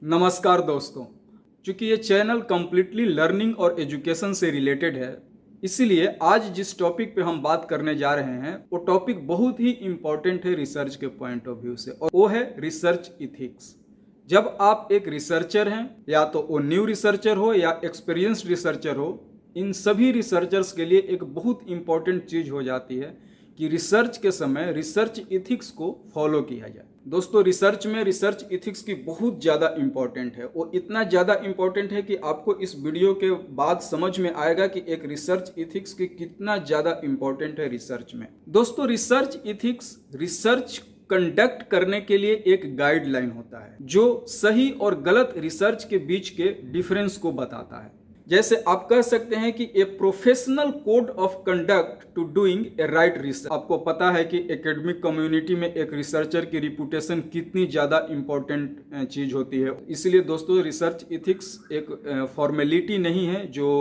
नमस्कार दोस्तों। चूंकि ये चैनल कम्प्लीटली लर्निंग और एजुकेशन से रिलेटेड है, इसीलिए आज जिस टॉपिक पे हम बात करने जा रहे हैं वो टॉपिक बहुत ही इम्पोर्टेंट है रिसर्च के पॉइंट ऑफ व्यू से, और वो है रिसर्च इथिक्स। जब आप एक रिसर्चर हैं, या तो वो न्यू रिसर्चर हो या एक्सपीरियंस्ड रिसर्चर हो, इन सभी रिसर्चर्स के लिए एक बहुत इंपॉर्टेंट चीज़ हो जाती है कि रिसर्च के समय रिसर्च इथिक्स को फॉलो किया जाए। दोस्तों, रिसर्च में रिसर्च इथिक्स की बहुत ज़्यादा इंपॉर्टेंट है। वो इतना ज़्यादा इंपॉर्टेंट है कि आपको इस वीडियो के बाद समझ में आएगा कि एक रिसर्च इथिक्स की कितना ज़्यादा इंपॉर्टेंट है रिसर्च में। दोस्तों, रिसर्च इथिक्स रिसर्च कंडक्ट करने के लिए एक गाइडलाइन होता है जो सही और गलत रिसर्च के बीच के डिफरेंस को बताता है। जैसे आप कह सकते हैं कि a professional code of conduct to doing a right research. आपको पता है कि एकेडमिक कम्युनिटी में एक रिसर्चर की रिपुटेशन कितनी ज़्यादा इंपॉर्टेंट चीज़ होती है। इसलिए दोस्तों, रिसर्च इथिक्स एक फॉर्मेलिटी नहीं है जो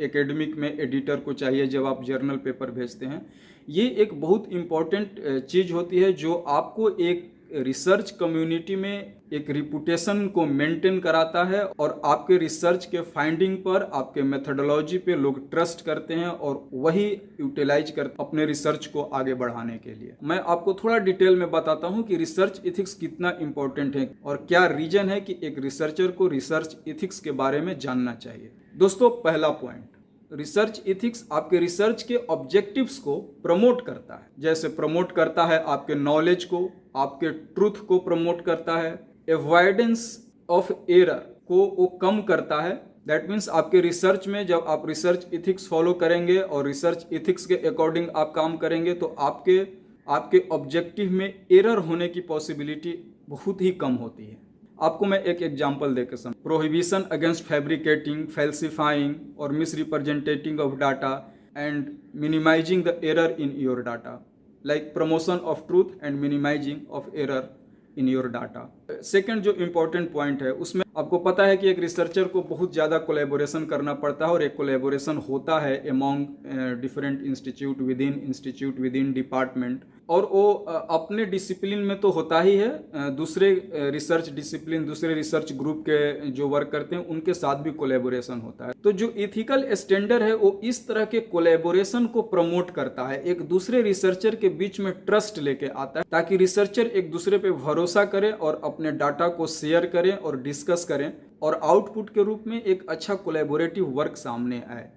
एकेडमिक में एडिटर को चाहिए जब आप जर्नल पेपर भेजते हैं। ये एक बहुत इंपॉर्टेंट चीज़ होती है जो आपको एक रिसर्च कम्युनिटी में एक रिपुटेशन को मेंटेन कराता है, और आपके रिसर्च के फाइंडिंग पर, आपके मेथोडोलॉजी पे लोग ट्रस्ट करते हैं और वही यूटिलाइज करते अपने रिसर्च को आगे बढ़ाने के लिए। मैं आपको थोड़ा डिटेल में बताता हूं कि रिसर्च इथिक्स कितना इंपॉर्टेंट है और क्या रीजन है कि एक रिसर्चर को रिसर्च इथिक्स के बारे में जानना चाहिए। दोस्तों, पहला पॉइंट, रिसर्च इथिक्स आपके रिसर्च के ऑब्जेक्टिव्स को प्रमोट करता है। जैसे प्रमोट करता है आपके नॉलेज को, आपके ट्रूथ को प्रमोट करता है, एवॉइडेंस ऑफ एरर को वो कम करता है। दैट मीन्स आपके रिसर्च में जब आप रिसर्च इथिक्स फॉलो करेंगे और रिसर्च इथिक्स के अकॉर्डिंग आप काम करेंगे तो आपके ऑब्जेक्टिव में एरर होने की पॉसिबिलिटी बहुत ही कम होती है। आपको मैं एक एग्जांपल देकर समझ, प्रोहिबिशन अगेंस्ट फैब्रिकेटिंग, फैल्सिफाइंग और misrepresentating of data and minimising the error in your data, like promotion of truth and minimising of error in your data. Second जो इम्पोर्टेंट पॉइंट है, उसमें आपको पता है कि एक रिसर्चर को बहुत ज़्यादा कोलैबोरेशन करना पड़ता है, और एक कोलैबोरेशन होता है among different institute with in department, और वो अपने डिसिप्लिन में तो होता ही है, दूसरे रिसर्च डिसिप्लिन, दूसरे रिसर्च ग्रुप के जो वर्क करते हैं उनके साथ भी कोलैबोरेशन होता है। तो जो इथिकल स्टैंडर्ड है वो इस तरह के कोलैबोरेशन को प्रमोट करता है, एक दूसरे रिसर्चर के बीच में ट्रस्ट लेके आता है, ताकि रिसर्चर एक दूसरे पे भरोसा करे और अपने डाटा को शेयर करें और डिस्कस करें, और आउटपुट के रूप में एक अच्छा कोलैबोरेटिव वर्क सामने आए।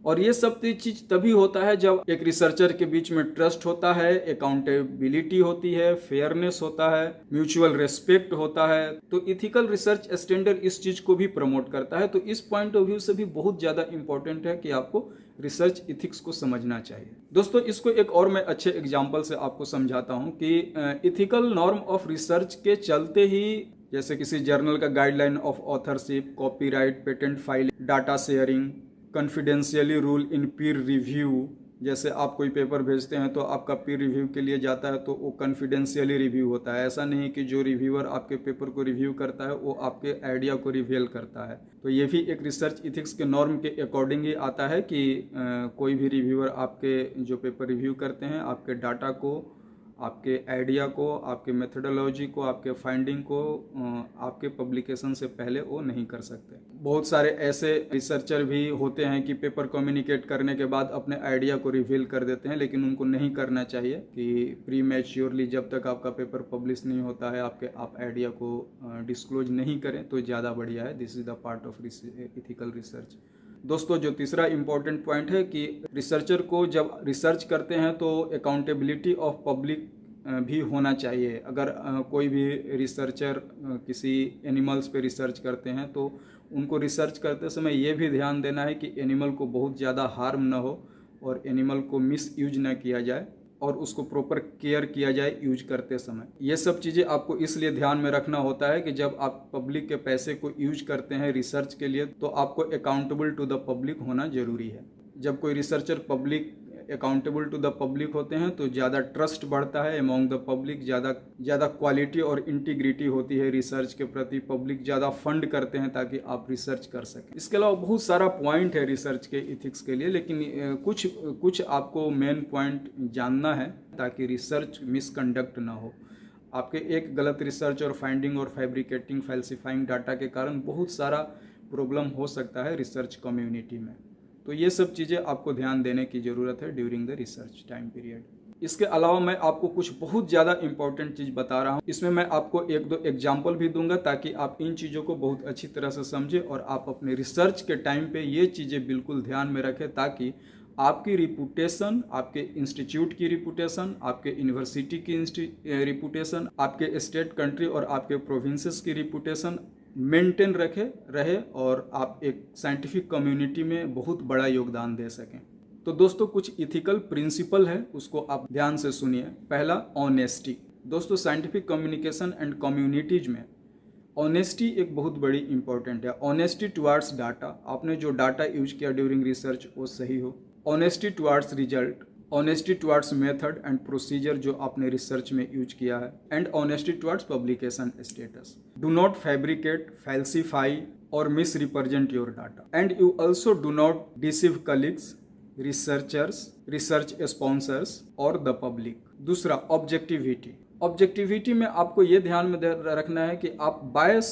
और ये सब चीज़ तभी होता है जब एक रिसर्चर के बीच में ट्रस्ट होता है, अकाउंटेबिलिटी होती है, फेयरनेस होता है, म्यूचुअल रेस्पेक्ट होता है। तो इथिकल रिसर्च स्टैंडर्ड इस चीज़ को भी प्रमोट करता है। तो इस पॉइंट ऑफ व्यू से भी बहुत ज़्यादा इंपॉर्टेंट है कि आपको रिसर्च इथिक्स को समझना चाहिए। दोस्तों, इसको एक और मैं अच्छे एग्जाम्पल से आपको समझाता हूँ कि इथिकल नॉर्म ऑफ रिसर्च के चलते ही, जैसे किसी जर्नल का guideline of authorship, copyright, patent filing, data sharing, confidentiality rule in Pir review. जैसे आप कोई पेपर भेजते हैं तो आपका पीर रिव्यू के लिए जाता है तो वो कॉन्फिडेंशियली रिव्यू होता है। ऐसा नहीं कि जो रिव्यूअर आपके पेपर को रिव्यू करता है वो आपके आइडिया को रिवील करता है। तो ये भी एक रिसर्च इथिक्स के नॉर्म के अकॉर्डिंग ही आता है कि कोई भी रिव्यूअर आपके जो पेपर रिव्यू करते हैं, आपके डाटा को, आपके आइडिया को, आपके मेथोडोलॉजी को, आपके फाइंडिंग को आपके पब्लिकेशन से पहले वो नहीं कर सकते। बहुत सारे ऐसे रिसर्चर भी होते हैं कि पेपर कम्युनिकेट करने के बाद अपने आइडिया को रिवील कर देते हैं, लेकिन उनको नहीं करना चाहिए कि प्री मैच्योरली जब तक आपका पेपर पब्लिश नहीं होता है आप आइडिया को डिस्क्लोज नहीं करें तो ज़्यादा बढ़िया है। This is the part of ethical research. दोस्तों, जो तीसरा इम्पॉर्टेंट पॉइंट है कि रिसर्चर को जब रिसर्च करते हैं तो अकाउंटेबिलिटी ऑफ पब्लिक भी होना चाहिए। अगर कोई भी रिसर्चर किसी एनिमल्स पे रिसर्च करते हैं तो उनको रिसर्च करते समय ये भी ध्यान देना है कि एनिमल को बहुत ज़्यादा हार्म ना हो और एनिमल को मिस यूज ना किया जाए, और उसको प्रॉपर केयर किया जाए यूज करते समय। ये सब चीज़ें आपको इसलिए ध्यान में रखना होता है कि जब आप पब्लिक के पैसे को यूज करते हैं रिसर्च के लिए तो आपको अकाउंटेबल टू द पब्लिक होना जरूरी है। जब कोई researcher public accountable to the public होते हैं तो ज़्यादा ट्रस्ट बढ़ता है अमॉन्ग द पब्लिक, ज़्यादा क्वालिटी और इंटीग्रिटी होती है रिसर्च के प्रति, पब्लिक ज़्यादा फंड करते हैं ताकि आप रिसर्च कर सकें। इसके अलावा बहुत सारा पॉइंट है रिसर्च के इथिक्स के लिए, लेकिन कुछ आपको मेन पॉइंट जानना है ताकि रिसर्च मिसकंडक्ट ना हो। आपके एक गलत रिसर्च और फाइंडिंग और फैब्रिकेटिंग फैल्सिफाइंग डाटा के कारण बहुत सारा प्रॉब्लम हो सकता है रिसर्च कम्युनिटी में। तो ये सब चीज़ें आपको ध्यान देने की ज़रूरत है during the research time period. इसके अलावा मैं आपको कुछ बहुत ज़्यादा इंपॉर्टेंट चीज़ बता रहा हूँ। इसमें मैं आपको एक दो एग्जाम्पल भी दूंगा ताकि आप इन चीज़ों को बहुत अच्छी तरह से समझें और आप अपने रिसर्च के टाइम पे ये चीज़ें बिल्कुल ध्यान में रखें, ताकि आपकी रिपूटेशन, आपके इंस्टीट्यूट की रिपूटेशन, आपके यूनिवर्सिटी की रिपूटेशन, आपके स्टेट, कंट्री और आपके प्रोविंसेस की रिपूटेशन मेंटेन रहे और आप एक साइंटिफिक कम्युनिटी में बहुत बड़ा योगदान दे सकें। तो दोस्तों कुछ इथिकल प्रिंसिपल है, उसको आप ध्यान से सुनिए। पहला, ऑनेस्टी। दोस्तों साइंटिफिक कम्युनिकेशन एंड कम्युनिटीज में ऑनेस्टी एक बहुत बड़ी इंपॉर्टेंट है। ऑनेस्टी टुवार्ड्स डाटा, आपने जो डाटा यूज किया ड्यूरिंग रिसर्च वो सही हो। Honesty towards result, honesty towards method and procedure जो आपने रिसर्च में यूज किया है, and honesty towards publication status. Do not fabricate, falsify और misrepresent your data, and you also do not deceive colleagues, researchers, research sponsors और the public. दूसरा, objectivity. Objectivity में आपको ये ध्यान में रखना है कि आप बायस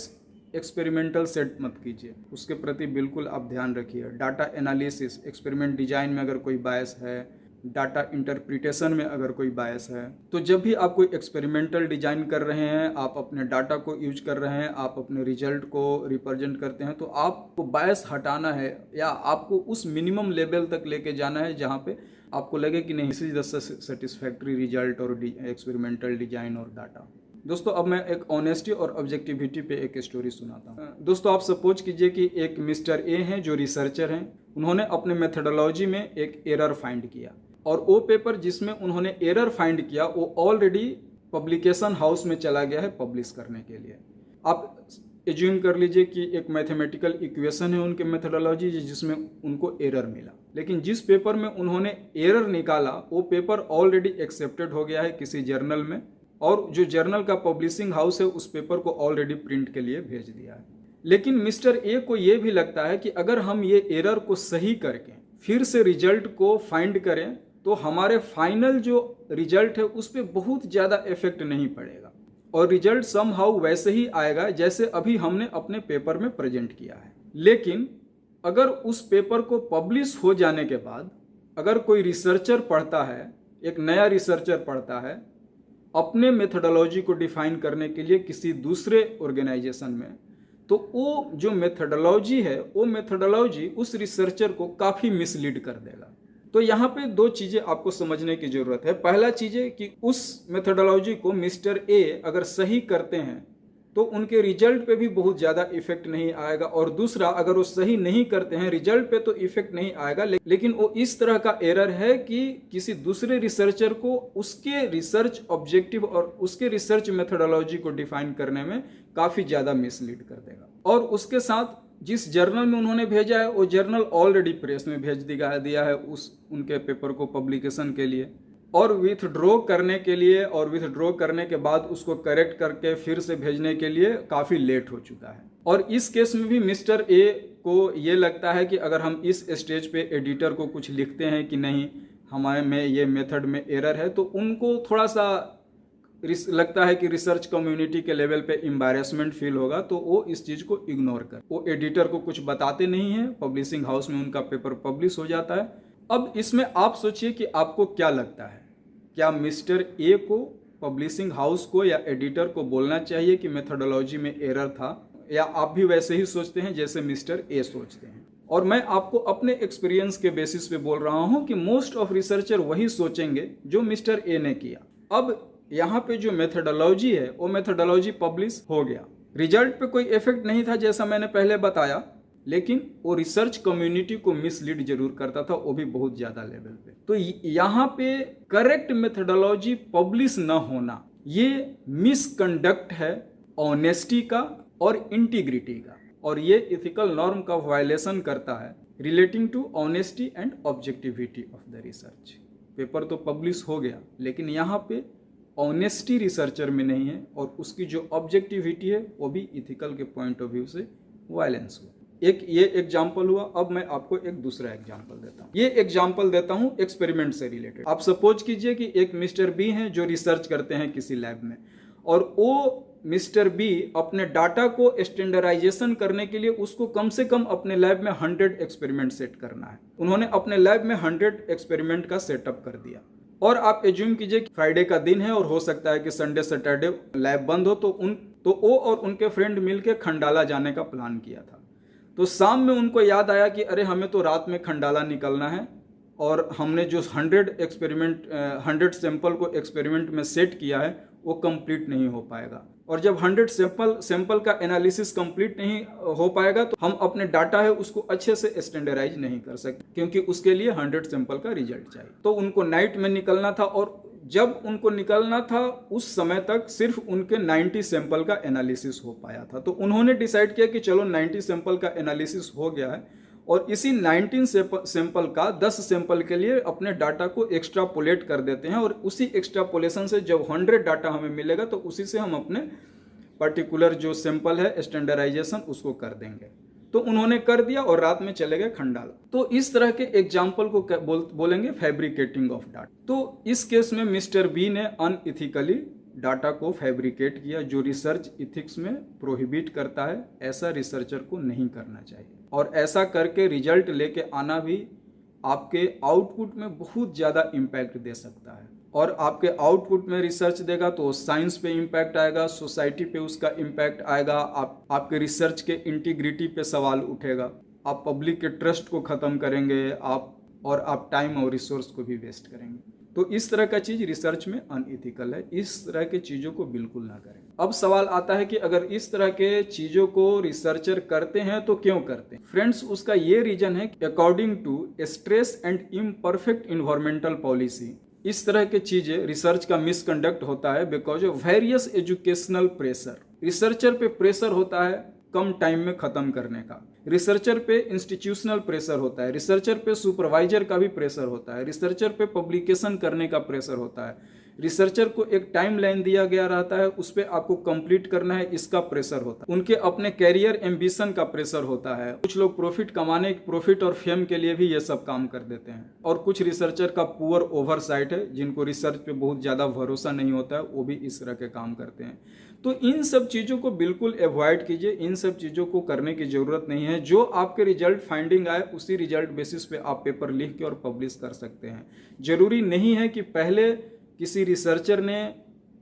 एक्सपेरिमेंटल सेट मत कीजिए, उसके प्रति बिल्कुल आप ध्यान रखिए। डाटा एनालिसिस, एक्सपेरिमेंट डिजाइन में अगर कोई बायस है, डाटा इंटरप्रिटेशन में अगर कोई बायस है, तो जब भी आप कोई एक्सपेरिमेंटल डिजाइन कर रहे हैं, आप अपने डाटा को यूज कर रहे हैं, आप अपने रिजल्ट को रिप्रेजेंट करते हैं, तो आपको बायस हटाना है या आपको उस मिनिमम लेवल तक लेके जाना है जहाँ पे आपको लगे कि नहीं, this is the satisfactory result और एक्सपेरिमेंटल डिजाइन और डाटा। दोस्तों अब मैं एक ऑनेस्टी और ऑब्जेक्टिविटी पे एक स्टोरी सुनाता हूँ। दोस्तों आप सपोज कीजिए कि एक मिस्टर ए हैं जो रिसर्चर हैं, उन्होंने अपने मेथडोलॉजी में एक एरर फाइंड किया और वो पेपर जिसमें उन्होंने एरर फाइंड किया वो ऑलरेडी पब्लिकेशन हाउस में चला गया है पब्लिश करने के लिए। आप एज्यूम कर लीजिए कि एक मैथमेटिकल इक्वेशन है उनके मेथडोलॉजी जिसमें उनको एरर मिला, लेकिन जिस पेपर में उन्होंने एरर निकाला वो पेपर ऑलरेडी एक्सेप्टेड हो गया है किसी जर्नल में, और जो जर्नल का पब्लिशिंग हाउस है उस पेपर को ऑलरेडी प्रिंट के लिए भेज दिया है। लेकिन मिस्टर ए को ये भी लगता है कि अगर हम ये एरर को सही करके फिर से रिजल्ट को फाइंड करें तो हमारे फाइनल जो रिजल्ट है उस पर बहुत ज़्यादा इफेक्ट नहीं पड़ेगा और रिजल्ट समहाउ वैसे ही आएगा जैसे अभी हमने अपने पेपर में प्रेजेंट किया है। लेकिन अगर उस पेपर को पब्लिश हो जाने के बाद अगर कोई रिसर्चर पढ़ता है, एक नया रिसर्चर पढ़ता है अपने मेथडोलॉजी को डिफाइन करने के लिए किसी दूसरे ऑर्गेनाइजेशन में, तो वो जो मेथडोलॉजी है वो मेथडोलॉजी उस रिसर्चर को काफ़ी मिसलीड कर देगा। तो यहाँ पे दो चीज़ें आपको समझने की ज़रूरत है। पहला चीज़ है कि उस मेथडोलॉजी को मिस्टर ए अगर सही करते हैं तो उनके रिजल्ट पे भी बहुत ज़्यादा इफेक्ट नहीं आएगा, और दूसरा अगर वो सही नहीं करते हैं रिजल्ट पे तो इफेक्ट नहीं आएगा, लेकिन वो इस तरह का एरर है कि किसी दूसरे रिसर्चर को उसके रिसर्च ऑब्जेक्टिव और उसके रिसर्च मेथडोलॉजी को डिफाइन करने में काफ़ी ज़्यादा मिसलीड कर देगा। और उसके साथ जिस जर्नल में उन्होंने भेजा है वो जर्नल ऑलरेडी प्रेस में भेज दिया है उस उनके पेपर को पब्लिकेशन के लिए, और विथड्रॉ करने के लिए और विथड्रॉ करने के बाद उसको करेक्ट करके फिर से भेजने के लिए काफ़ी लेट हो चुका है। और इस केस में भी मिस्टर ए को ये लगता है कि अगर हम इस स्टेज पे एडिटर को कुछ लिखते हैं कि नहीं हमारे में ये मेथड में एरर है, तो उनको थोड़ा सा लगता है कि रिसर्च कम्युनिटी के लेवल पे एम्बैरेसमेंट फील होगा, तो वो इस चीज़ को इग्नोर कर वो एडिटर को कुछ बताते नहीं हैं। पब्लिशिंग हाउस में उनका पेपर पब्लिश हो जाता है। अब इसमें आप सोचिए कि आपको क्या लगता है, क्या मिस्टर ए को, पब्लिशिंग हाउस को या एडिटर को बोलना चाहिए कि मेथडोलॉजी में एरर था, या आप भी वैसे ही सोचते हैं जैसे मिस्टर ए सोचते हैं? और मैं आपको अपने एक्सपीरियंस के बेसिस पे बोल रहा हूं कि मोस्ट ऑफ रिसर्चर वही सोचेंगे जो मिस्टर ए ने किया। अब यहाँ पे जो मेथडोलॉजी है वो मेथडोलॉजी पब्लिश हो गया, रिजल्ट पे कोई इफेक्ट नहीं था जैसा मैंने पहले बताया, लेकिन वो रिसर्च कम्युनिटी को मिसलीड जरूर करता था, वो भी बहुत ज्यादा लेवल पे। तो यहाँ पे करेक्ट मेथडोलॉजी पब्लिश न होना ये मिसकंडक्ट है ऑनेस्टी का और इंटीग्रिटी का, और ये इथिकल नॉर्म का वायलेशन करता है relating to honesty and objectivity of the research. Paper तो पब्लिश हो गया लेकिन यहाँ पे ऑनेस्टी रिसर्चर में नहीं है और उसकी जो ऑब्जेक्टिविटी है वो भी इथिकल के पॉइंट ऑफ व्यू से वायलेंस हुआ। एक ये एग्जाम्पल हुआ। अब मैं आपको एक दूसरा एग्जाम्पल देता हूँ। ये एग्जाम्पल देता हूँ एक्सपेरिमेंट से रिलेटेड। आप सपोज कीजिए कि एक मिस्टर बी हैं जो रिसर्च करते हैं किसी लैब में, और वो मिस्टर बी अपने डाटा को स्टैंडर्डाइजेशन करने के लिए उसको कम से कम अपने लैब में 100 एक्सपेरिमेंट सेट करना है। उन्होंने अपने लैब में 100 एक्सपेरिमेंट का सेटअप कर दिया। और आप एज्यूम कीजिए कि फ्राइडे का दिन है और हो सकता है कि संडे सैटरडे लैब बंद हो, तो वो और उनके फ्रेंड मिलके खंडाला जाने का प्लान किया था। तो शाम में उनको याद आया कि अरे हमें तो रात में खंडाला निकलना है और हमने जो 100 सैंपल को एक्सपेरिमेंट में सेट किया है वो कंप्लीट नहीं हो पाएगा। और जब 100 सैंपल का एनालिसिस कंप्लीट नहीं हो पाएगा तो हम अपने डाटा है उसको अच्छे से स्टैंडर्डाइज नहीं कर सकते, क्योंकि उसके लिए 100 सैंपल का रिजल्ट चाहिए। तो उनको नाइट में निकलना था और जब उनको निकलना था उस समय तक सिर्फ उनके 90 सैंपल का एनालिसिस हो पाया था। तो उन्होंने डिसाइड किया कि चलो 90 सैंपल का एनालिसिस हो गया है और इसी 19 सैंपल का 10 सैंपल के लिए अपने डाटा को एक्स्ट्रापोलेट कर देते हैं और उसी एक्स्ट्रापोलेशन से जब 100 डाटा हमें मिलेगा तो उसी से हम अपने पर्टिकुलर जो सैंपल है स्टैंडर्डाइजेशन उसको कर देंगे। तो उन्होंने कर दिया और रात में चले गए खंडाला। तो इस तरह के एग्जाम्पल को बोलेंगे फैब्रिकेटिंग ऑफ डाटा। तो इस केस में मिस्टर बी ने अनइथिकली डाटा को फैब्रिकेट किया, जो रिसर्च इथिक्स में प्रोहिबिट करता है। ऐसा रिसर्चर को नहीं करना चाहिए और ऐसा करके रिजल्ट लेके आना भी आपके आउटपुट में बहुत ज़्यादा इम्पैक्ट दे सकता है। और आपके आउटपुट में रिसर्च देगा तो साइंस पे इम्पैक्ट आएगा, सोसाइटी पे उसका इम्पैक्ट आएगा, आपके रिसर्च के इंटीग्रिटी पे सवाल उठेगा, आप पब्लिक के ट्रस्ट को ख़त्म करेंगे, आप टाइम और रिसोर्स को भी वेस्ट करेंगे। तो इस तरह का चीज़ रिसर्च में अनइथिकल है। इस तरह के चीज़ों को बिल्कुल ना करें। अब सवाल आता है कि अगर इस तरह के चीज़ों को रिसर्चर करते हैं तो क्यों करते हैं? फ्रेंड्स, उसका ये रीजन है कि according to stress and imperfect environmental policy, इस तरह की चीजें रिसर्च का मिसकंडक्ट होता है because of various educational pressure. Researcher पे प्रेशर होता है कम टाइम में खत्म करने का, रिसर्चर पे इंस्टीट्यूशनल प्रेशर होता है, रिसर्चर पे सुपरवाइजर का भी प्रेशर होता है, रिसर्चर पे पब्लिकेशन करने का प्रेशर होता है, रिसर्चर को एक टाइम लाइन दिया गया रहता है, उस पर आपको कंप्लीट करना है, इसका प्रेशर होता है। उनके अपने कैरियर एम्बिशन का प्रेशर होता है। कुछ लोग प्रॉफिट और फेम के लिए भी ये सब काम कर देते हैं। और कुछ रिसर्चर का पुअर ओवरसाइट है, जिनको रिसर्च पे बहुत ज़्यादा भरोसा नहीं होता है, वो भी इस तरह के काम करते हैं। तो इन सब चीज़ों को बिल्कुल अवॉइड कीजिए। इन सब चीज़ों को करने की ज़रूरत नहीं है। जो आपके रिजल्ट फाइंडिंग आए उसी रिजल्ट बेसिस पे आप पेपर लिख के और पब्लिश कर सकते हैं। जरूरी नहीं है कि पहले किसी रिसर्चर ने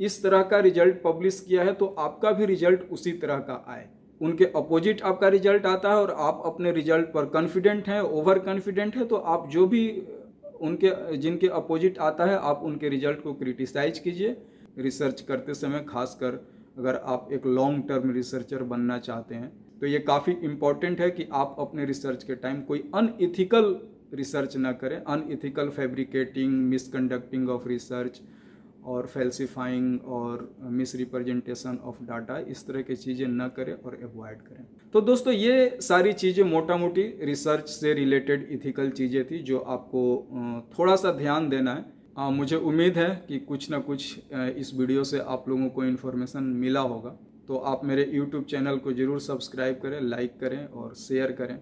इस तरह का रिजल्ट पब्लिश किया है तो आपका भी रिजल्ट उसी तरह का आए। उनके अपोजिट आपका रिजल्ट आता है और आप अपने रिजल्ट पर कॉन्फिडेंट हैं, ओवर कॉन्फिडेंट है, तो आप जो भी जिनके अपोजिट आता है आप उनके रिजल्ट को क्रिटिसाइज कीजिए। रिसर्च करते समय खासकर अगर आप एक लॉन्ग टर्म रिसर्चर बनना चाहते हैं तो ये काफ़ी इम्पॉर्टेंट है कि आप अपने रिसर्च के टाइम कोई अनइथिकल रिसर्च ना करें। अनइथिकल फैब्रिकेटिंग, मिसकंडक्टिंग ऑफ रिसर्च और फैल्सिफाइंग और मिसरिप्रेजेंटेशन ऑफ डाटा, इस तरह की चीज़ें ना करें और अवॉइड करें। तो दोस्तों, ये सारी चीज़ें मोटा मोटी रिसर्च से रिलेटेड इथिकल चीज़ें थी जो आपको थोड़ा सा ध्यान देना है। मुझे उम्मीद है कि कुछ ना कुछ इस वीडियो से आप लोगों को इन्फॉर्मेशन मिला होगा। तो आप मेरे यूट्यूब चैनल को ज़रूर सब्सक्राइब करें, लाइक करें और शेयर करें,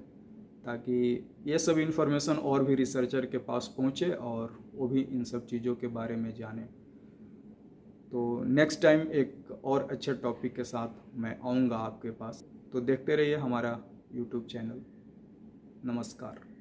ताकि ये सब इन्फॉर्मेशन और भी रिसर्चर के पास पहुँचे और वो भी इन सब चीज़ों के बारे में जाने। तो नेक्स्ट टाइम एक और अच्छे टॉपिक के साथ मैं आऊँगा आपके पास। तो देखते रहिए हमारा यूट्यूब चैनल। नमस्कार।